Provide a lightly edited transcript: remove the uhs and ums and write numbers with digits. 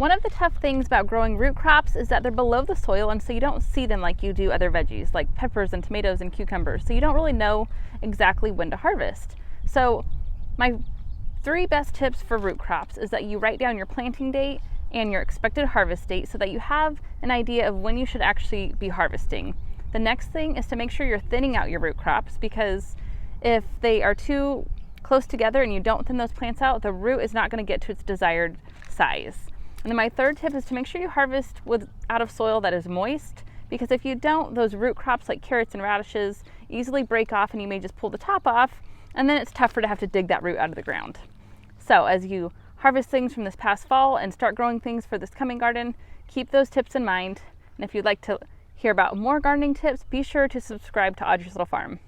One of the tough things about growing root crops is that they're below the soil, and so you don't see them like you do other veggies like peppers and tomatoes and cucumbers. So you don't really know exactly when to harvest. So my 3 best tips for root crops is that you write down your planting date and your expected harvest date so that you have an idea of when you should actually be harvesting. The next thing is to make sure you're thinning out your root crops, because if they are too close together and you don't thin those plants out, the root is not going to get to its desired size. And then my 3rd tip is to make sure you harvest out of soil that is moist, because if you don't, those root crops like carrots and radishes easily break off and you may just pull the top off, and then it's tougher to have to dig that root out of the ground. So as you harvest things from this past fall and start growing things for this coming garden, keep those tips in mind. And if you'd like to hear about more gardening tips, be sure to subscribe to Audrey's Little Farm.